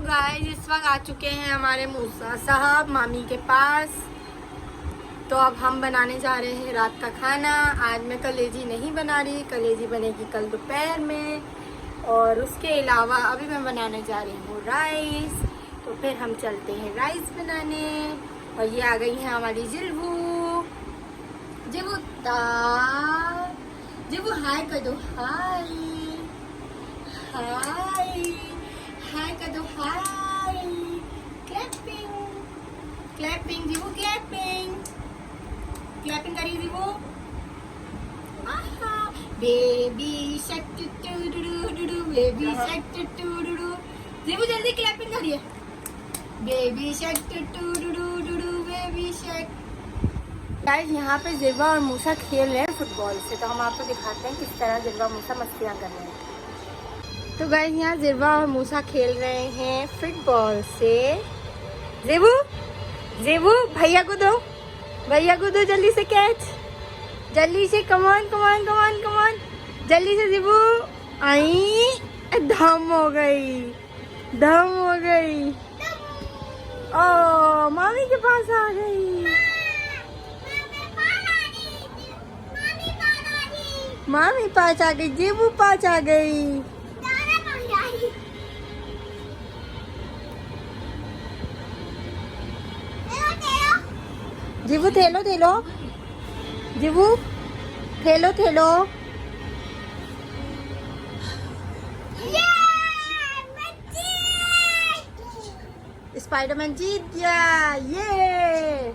Guys इस वक्त आ चुके हैं हमारे मूसा साहब मामी के पास। तो अब हम बनाने जा रहे हैं रात का खाना। आज मैं कलेजी नहीं बना रही, कलेजी बनेगी कल दोपहर में। और उसके अलावा अभी मैं बनाने जा रही हूँ राइस। तो फिर हम चलते हैं राइस बनाने। और ये आ गई है हमारी जिल्बू। जिल्बू जिल्बू हाय कर दो, हाय हाय हाय कर दो, हाय। क्लैपिंग क्लैपिंग जीवू, क्लैपिंग क्लैपिंग करिए जीवू। आहा बेबी शक टू डू डू, बेबी शक टू डू। जीवू जल्दी क्लैपिंग करिए। बेबी शक टू डू, बेबी शक। गाइस यहाँ पे जिल्बा और मूसा खेल रहे हैं फुटबॉल से। तो हम आपको दिखाते हैं किस तरह जिल्बा मूसा मस्तियाँ कर रहे हैं। तो गाइस यहाँ जिल्बा और मूसा खेल रहे हैं फुटबॉल से। जेबू जेबू भैया को दो, भैया को दो जल्दी से कैच, जल्दी से। कमान कमान कमान कमान, जल्दी से जेबू। आई धम हो गई, धम हो गई। ओ मामी के पास आ गई, मामी पास आ गई, जेबू पास आ गई। जीवू थेलो थेलो, जीवू थेलो थेलो। स्पाइडरमैन जीत गया, ये।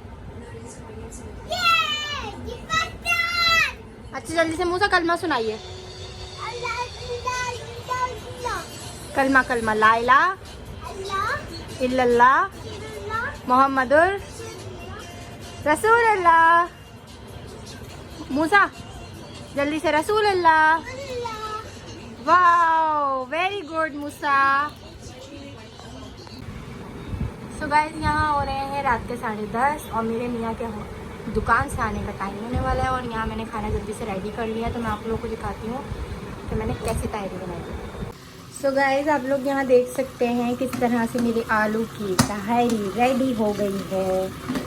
अच्छा जल्दी से मूसा कलमा सुनाइए। कलमा कलमा ला इलाहा इल्लल्लाह मोहम्मदुर रसूल अल्लाह। मूसा जल्दी से रसूल अल्लाह। वाओ वेरी गुड मूसा। सो गाइस यहाँ हो रहे हैं रात के 10:30 और मेरे मियाँ के दुकान से आने का टाइम होने वाला है। और यहाँ मैंने खाना जल्दी से रेडी कर लिया। तो मैं आप लोगों को दिखाती हूँ कि मैंने कैसे तैयारी बनाई। सो गाइस आप लोग यहाँ देख सकते हैं किस तरह से मेरी आलू की तहरी रेडी हो गई है।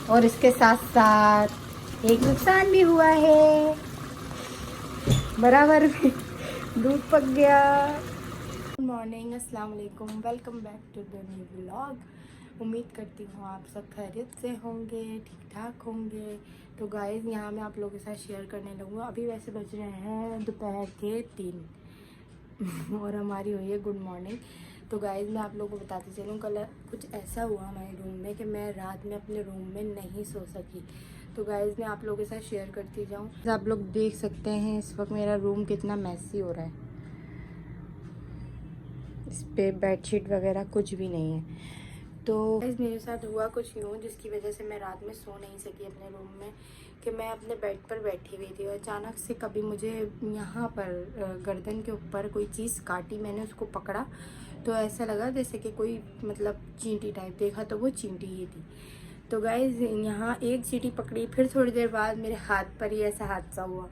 और इसके साथ साथ एक नुकसान भी हुआ है, बराबर में दूध पक गया। गुड मॉर्निंग, अस्सलाम वालेकुम, welcome back to the new vlog. उम्मीद करती हूँ आप सब खैरियत से होंगे, ठीक ठाक होंगे। तो गाइस यहाँ मैं आप लोगों के साथ शेयर करने लगूँगा। अभी वैसे बज रहे हैं दोपहर के 3 और हमारी हुई है गुड मॉर्निंग। तो गाइस मैं आप लोगों को बताती चलूँ, कल कुछ ऐसा हुआ हमारे रूम में कि मैं रात में अपने रूम में नहीं सो सकी। तो गाइस मैं आप लोगों के साथ शेयर करती जाऊँ। आप लोग देख सकते हैं इस वक्त मेरा रूम कितना मैसी हो रहा है। इस पे बेडशीट वगैरह कुछ भी नहीं है। तो गाइस मेरे साथ हुआ कुछ यूँ जिसकी वजह से मैं रात में सो नहीं सकी अपने रूम में, कि मैं अपने बेड पर बैठी हुई थी और अचानक से कभी मुझे यहाँ पर गर्दन के ऊपर कोई चीज़ काटी। मैंने उसको पकड़ा तो ऐसा लगा जैसे कि कोई मतलब चींटी टाइप, देखा तो वो चींटी ही थी। तो गाइस यहाँ एक चींटी पकड़ी, फिर थोड़ी देर बाद मेरे हाथ पर ही ऐसा हादसा हुआ,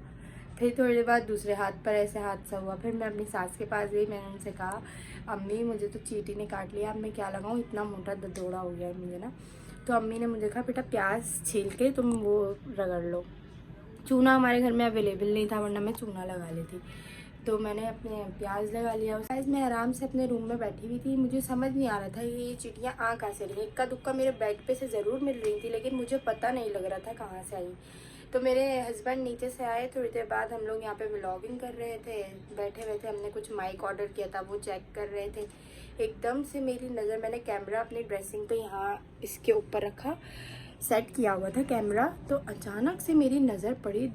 फिर थोड़ी देर बाद दूसरे हाथ पर ऐसे हादसा हुआ। फिर मैं अपनी सास के पास गई, मैंने उनसे कहा अम्मी मुझे तो चींटी ने काट लिया, अब मैं क्या लगाऊँ, इतना मोटा ददोड़ा हो गया है मुझे ना। तो अम्मी ने मुझे कहा बेटा प्याज छील के तुम वो रगड़ लो। चूना हमारे घर में अवेलेबल नहीं था, वरना मैं चूना लगा लेती। तो मैंने अपने प्याज लगा लिया। गाइस मैं आराम से अपने रूम में बैठी हुई थी, मुझे समझ नहीं आ रहा था ये चिड़ियाँ आ कहाँ से रही। इक्का दुक्का मेरे बेड पे से ज़रूर मिल रही थी, लेकिन मुझे पता नहीं लग रहा था कहाँ से आई। तो मेरे हस्बैंड नीचे से आए, थोड़ी देर बाद हम लोग यहाँ पे व्लॉगिंग कर रहे थे, बैठे हुए थे। हमने कुछ माइक ऑर्डर किया था, वो चेक कर रहे थे। एकदम से मेरी नज़र, मैंने कैमरा अपनी ड्रेसिंग पे यहाँ इसके ऊपर रखा, सेट किया हुआ था कैमरा, तो अचानक से मेरी नज़र पड़ी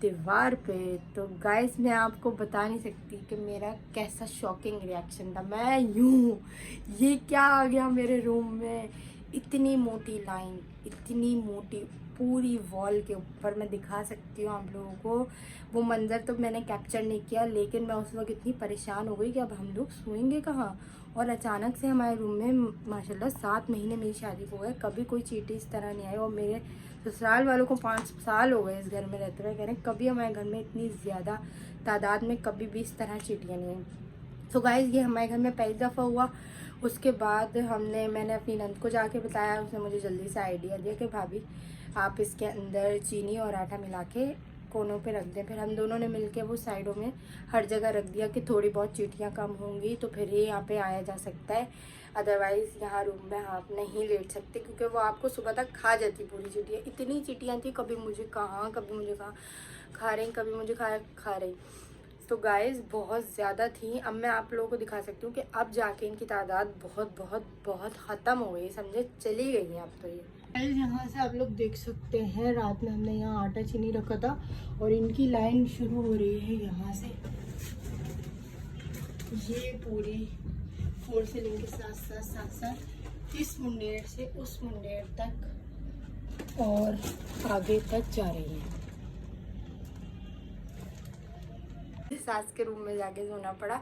दीवार पे। तो गाइस मैं आपको बता नहीं सकती कि मेरा कैसा शॉकिंग रिएक्शन था। मैं यूँ, ये क्या आ गया मेरे रूम में। इतनी मोटी लाइन, इतनी मोटी पूरी वॉल के ऊपर, मैं दिखा सकती हूँ आप लोगों को। वो मंज़र तो मैंने कैप्चर नहीं किया, लेकिन मैं उस वक्त इतनी परेशान हो गई कि अब हम लोग सोएंगे कहाँ। और अचानक से हमारे रूम में माशाल्लाह 7 महीने मेरी शादी को गए, कभी कोई चींटी इस तरह नहीं आई। और मेरे ससुराल वालों को 5 साल हो गए इस घर में रहते हुए, कह रहे हैं कभी हमारे घर में इतनी ज़्यादा तादाद में कभी भी इस तरह चींटियाँ नहीं आई। तो गाइस ये हमारे घर में पहली दफ़ा हुआ। उसके बाद मैंने अपनी नंद को जाके बताया, उसने मुझे जल्दी से आइडिया दिया कि भाभी आप इसके अंदर चीनी और आटा मिला के कोनों पे रख दें। फिर हम दोनों ने मिलके वो साइडों में हर जगह रख दिया कि थोड़ी बहुत चींटियाँ कम होंगी तो फिर ही यहाँ पे आया जा सकता है। अदरवाइज़ यहाँ रूम में आप नहीं लेट सकते, क्योंकि वो आपको सुबह तक खा जाती पूरी चींटियाँ। इतनी चींटियाँ थी, कभी मुझे कहाँ खा रही, कभी मुझे खा रही। तो गाइस बहुत ज़्यादा थी। अब मैं आप लोगों को दिखा सकती हूँ कि अब जाके इनकी तादाद बहुत बहुत बहुत ख़त्म हो गई, समझे, चली गई है अब तो ये। यहाँ से आप लोग देख सकते हैं, रात में हमने यहाँ आटा चीनी रखा था और इनकी लाइन शुरू हो रही है यहाँ से। ये पूरी 4 सीलिंग के साथ इस मुंडेर से उस मुंडेर तक और आगे तक जा रही है। सास के रूम में जाके सोना पड़ा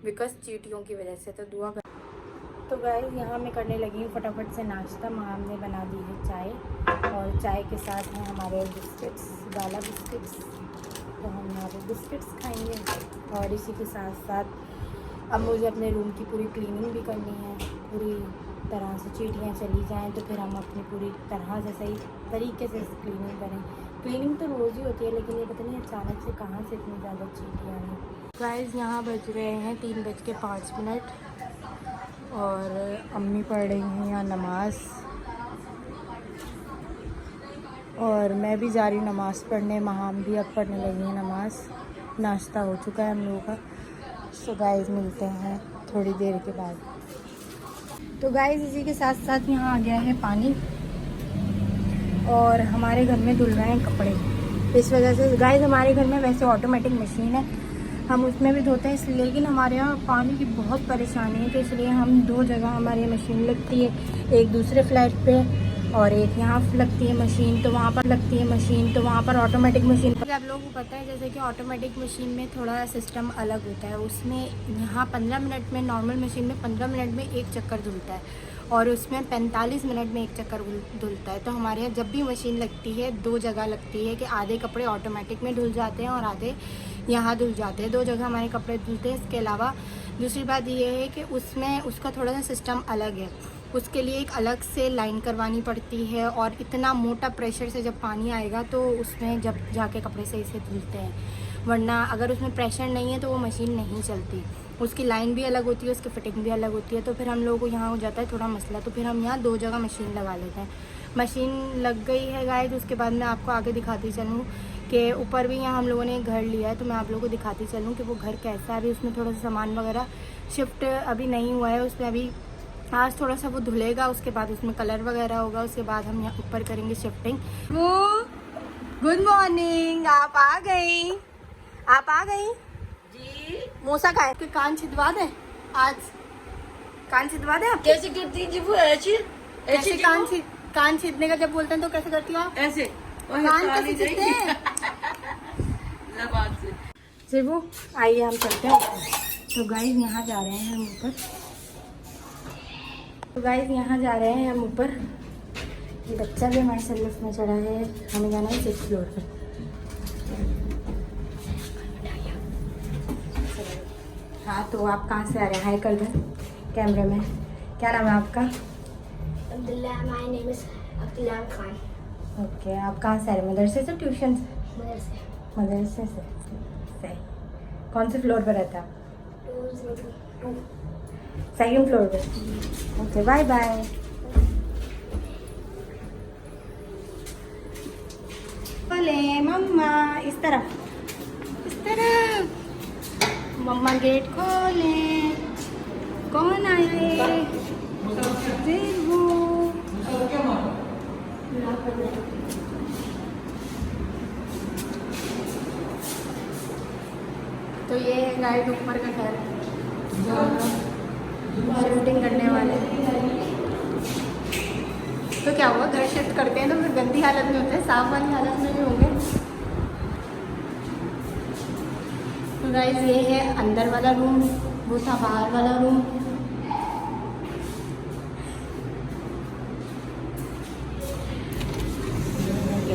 बिकॉज चींटियों की वजह से। तो दुआ कर। तो गाइस यहाँ मैं करने लगी हूँ फटाफट से नाश्ता। माम ने बना दी है चाय और चाय के साथ हैं हमारे बिस्किट्स, गाला बिस्किट्स। तो हम यहाँ पे बिस्किट्स खाएंगे और इसी के साथ साथ अब मुझे अपने रूम की पूरी क्लीनिंग भी करनी है। पूरी तरह से चींटियाँ चली जाएँ तो फिर हम अपनी पूरी तरह से सही तरीके से क्लीनिंग करें। क्लीनिंग तो रोज़ ही होती है, लेकिन ये पता नहीं अचानक से कहाँ से इतनी ज़्यादा चींटियाँ हैं। गाइस यहाँ बज रहे हैं 3:05 और अम्मी पढ़ रही हैं यहाँ नमाज और मैं भी जा रही हूँ नमाज़ पढ़ने। महाम भी अब पढ़ने लगी हैं नमाज। नाश्ता हो चुका है हम लोगों का। सो गाइस मिलते हैं थोड़ी देर के बाद। तो गाइस इसी के साथ साथ यहाँ आ गया है पानी और हमारे घर में धुल रहे हैं कपड़े। इस वजह से गाइस हमारे घर में वैसे ऑटोमेटिक मशीन है, हम उसमें भी धोते हैं इसलिए, लेकिन हमारे यहाँ पानी की बहुत परेशानी है तो इसलिए हम 2 जगह हमारी मशीन लगती है। एक दूसरे फ्लैट पे और एक यहाँ लगती है मशीन, तो वहाँ पर लगती है मशीन, तो वहाँ पर ऑटोमेटिक मशीन। आप लोगों को पता है जैसे कि ऑटोमेटिक मशीन में थोड़ा सिस्टम अलग होता है। उसमें यहाँ 15 मिनट में, नॉर्मल मशीन में 15 मिनट में 1 चक्कर धुलता है और उसमें 45 मिनट में 1 चक्कर धुलता है। तो हमारे यहाँ जब भी मशीन लगती है 2 जगह लगती है कि आधे कपड़े ऑटोमेटिक में धुल जाते हैं और आधे यहाँ धुल जाते हैं। 2 जगह हमारे कपड़े धुलते हैं। इसके अलावा दूसरी बात ये है कि उसमें उसका थोड़ा सा सिस्टम अलग है। उसके लिए एक अलग से लाइन करवानी पड़ती है और इतना मोटा प्रेशर से जब पानी आएगा तो उसमें जब जाके कपड़े सही से धुलते हैं, वरना अगर उसमें प्रेशर नहीं है तो वो मशीन नहीं चलती। उसकी लाइन भी अलग होती है, उसकी फिटिंग भी अलग होती है। तो फिर हम लोगों को यहाँ हो जाता है थोड़ा मसला, तो फिर हम यहाँ 2 जगह मशीन लगा लेते हैं। मशीन लग गई है गाइस, उसके बाद मैं आपको आगे दिखाती चलूँ कि ऊपर भी यहाँ हम लोगों ने एक घर लिया है, तो मैं आप लोगों को दिखाती चलूँ कि वो घर कैसा है। अभी उसमें थोड़ा सा सामान वगैरह शिफ्ट अभी नहीं हुआ है, उसमें अभी आज थोड़ा सा वो धुलेगा, उसके बाद उसमें कलर वगैरह होगा, उसके बाद हम यहाँ ऊपर करेंगे शिफ्टिंग। वो गुड मॉर्निंग, आप आ गई जी। मूसा का है कान छिदवा दे, आज कान छिदवा दे। आप कैसे करती जी वो? ऐसे कान छिदने का जब बोलते हैं तो कैसे करती हो आप? ऐसे कान कैसे छिदते हैं? से वो आइए हम चलते हैं। तो गाइस यहाँ जा रहे हैं हम ऊपर। ये बच्चा भी हमारे सल्लफ में चढ़ा है। हमें जाना है 6th फ्लोर पर। हाँ तो आप कहाँ से आ रहे हैं? हाय कर दो कैमरे में। क्या नाम है आपका? Abdullah, my name is Abdullah Khan. Okay, आप कहाँ से आ रहे हैं? मदरसे से ट्यूशन से? मदरसे से। सही। कौन से फ्लोर पर रहते हैं आप? 202। 2nd फ्लोर पर। Okay bye bye. बोले मम्मा इस तरफ, मम्मा गेट खोले। कौन आए? तो ये है गाइड ऊपर का घर शिफ्टिंग करने वाले। तो क्या हुआ, घर शिफ्ट करते हैं तो फिर गंदी हालत में होते हैं, साफ वाली हालत में भी होंगे। तो गाइस ये है अंदर वाला रूम, वो था बाहर वाला रूम। ये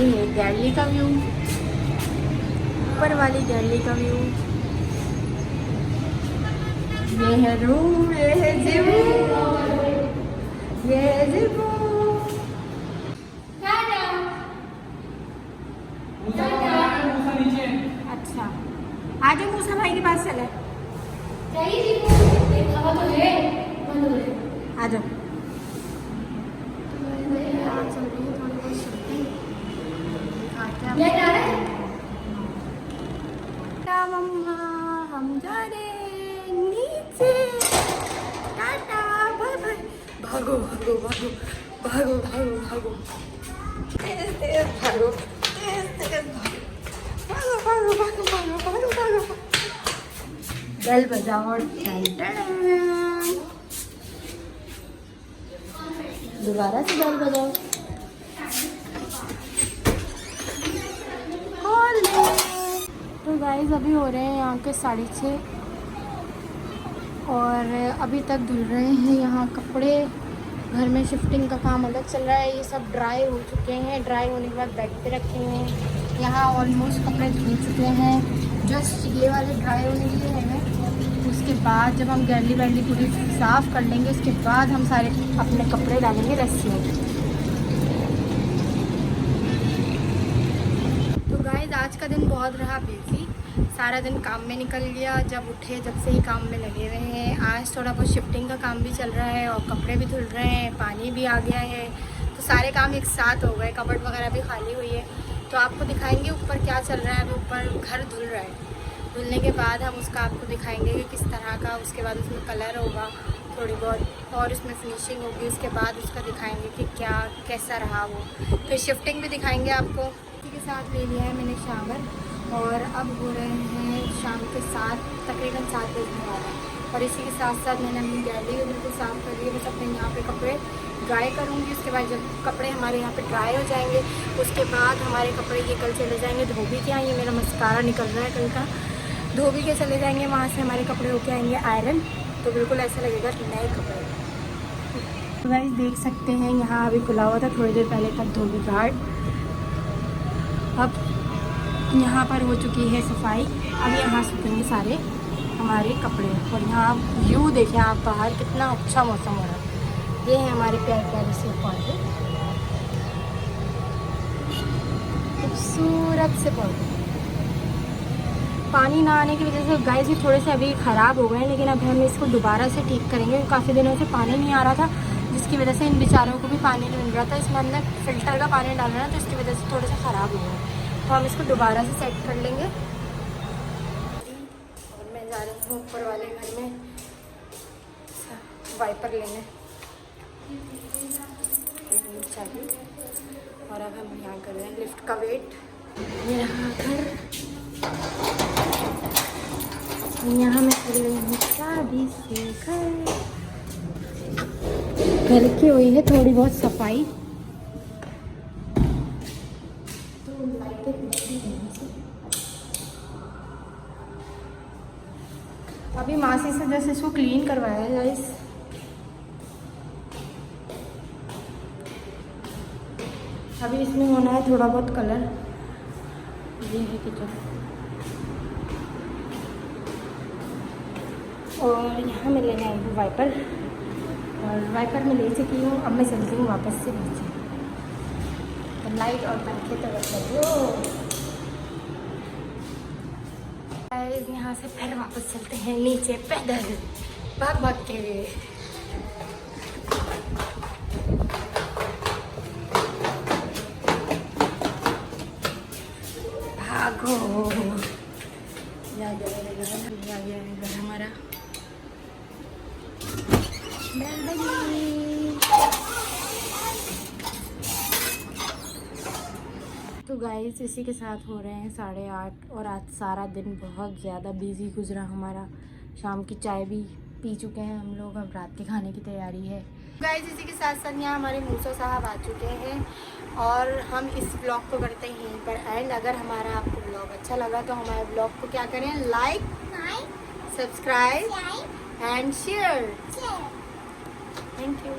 है गैलरी का व्यू, ऊपर वाली गैलरी का व्यू। ये है रूम, ये है जिम, ये है जिम। अच्छा, आज मूसा भाई के पास चले। आ जाओ। मम्मा हम जा रहे हैं नीचे। Tata bye bye. भागो भागो भागो भागो भागो भागो, तेज तेज भागो, तेज तेज भागो, भागो भागो भागो भागो भागो भागो। बेल बजाओ और दोबारा से बेल बजाओ। तो गाइस अभी हो रहे हैं यहाँ के 6:30 और अभी तक धुल रहे हैं यहाँ कपड़े। घर में शिफ्टिंग का काम अलग चल रहा है। ये सब ड्राई हो चुके हैं, ड्राई होने के बाद बेड पे रखे हैं। यहाँ ऑलमोस्ट कपड़े धुल चुके हैं, जस्ट ये वाले ड्राई होने के लिए हैं। उसके बाद जब हम गैलरी वैली पूरी साफ़ कर लेंगे उसके बाद हम सारे अपने कपड़े डालेंगे रस्सी में। तो गाइस आज का दिन बहुत रहा बिजी, सारा दिन काम में निकल गया। जब उठे जब से ही काम में लगे हुए हैं। आज थोड़ा बहुत शिफ्टिंग का काम भी चल रहा है और कपड़े भी धुल रहे हैं, पानी भी आ गया है, तो सारे काम एक साथ हो गए। कबर्ड वगैरह भी खाली हुई है, तो आपको दिखाएंगे ऊपर क्या चल रहा है। अभी ऊपर घर धुल रहा है, धुलने के बाद हम उसका आपको दिखाएंगे कि किस तरह का, उसके बाद उसमें कलर होगा थोड़ी बहुत और उसमें फिनिशिंग होगी। उसके बाद उसका दिखाएंगे कि क्या कैसा रहा वो, फिर शिफ्टिंग भी दिखाएंगे आपको। इसी के साथ ले लिया है मैंने शावर और अब हो रहे हैं शाम के 7 तकरीबन 7 बजने वाला है। और इसी के साथ साथ मैंने अपनी गैलरी बिल्कुल साफ़ कर ली है। बस अपने यहाँ पे कपड़े ड्राई करूँगी। उसके बाद जब कपड़े हमारे यहाँ पे ड्राई हो जाएंगे उसके बाद हमारे कपड़े ये कल चले जाएंगे धोबी के यहाँ। ये मेरा मस्कारा निकल रहा है कल का, धोबी के चले जाएंगे, वहाँ से हमारे कपड़े होके आएंगे आयरन, तो बिल्कुल ऐसा लगेगा नए कपड़े। तो गाइस देख सकते हैं यहाँ अभी खुला हुआ था थोड़ी देर पहले तक धोबी घाट। अब यहाँ पर हो चुकी है सफाई, अब यहाँ सूखेंगे सारे हमारे कपड़े। और यहाँ व्यू देखें आप बाहर, कितना अच्छा मौसम हो रहा है। ये है हमारे प्यारे प्यारे से पौधे, खूबसूरत से पौधे। पानी ना आने की वजह से गाइस ये थोड़े से अभी ख़राब हो गए हैं, लेकिन अब हम इसको दोबारा से ठीक करेंगे। काफ़ी दिनों से पानी नहीं आ रहा था जिसकी वजह से इन बेचारों को भी पानी नहीं मिल रहा था। इसमें हमने फ़िल्टर का पानी डाल रहा है तो इसकी वजह से थोड़े से ख़राब हो गए, तो हम इसको दोबारा से सेट कर लेंगे। और मैं जा रही हूँ ऊपर वाले घर में वाइपर लेने चाहिए। और अब हम यहाँ कर रहे हैं लिफ्ट का वेट। ये रहा घर, यहाँ मैं कर रही हूँ शादी से घर की हुई है थोड़ी बहुत सफाई। अभी मासी से जैसे इसको क्लीन करवाया है गाइस। अभी इसमें होना है थोड़ा बहुत कलर। ये है किचन और यहाँ मैं लेने आई हूँ वाइपर, और वाइपर में ले चुकी हूँ। अब मैं चलती हूँ वापस से नीचे, तो लाइट और पंखे तो बच लगे। यहाँ से फिर वापस चलते हैं नीचे पैदल भाग भाग के। भागो, आ गया है घर हमारा। तो गाइस इसी के साथ हो रहे हैं 8:30 और आज सारा दिन बहुत ज़्यादा बिजी गुजरा हमारा। शाम की चाय भी पी चुके हैं हम लोग, अब रात के खाने की तैयारी है। गाइस इसी के साथ साथ यहाँ हमारे मूसा साहब आ चुके हैं और हम इस ब्लॉग को करते हैं यहीं पर एंड। अगर हमारा आपको ब्लॉग अच्छा लगा तो हमारे ब्लॉग को क्या करें, like, subscribe and share. Thank you.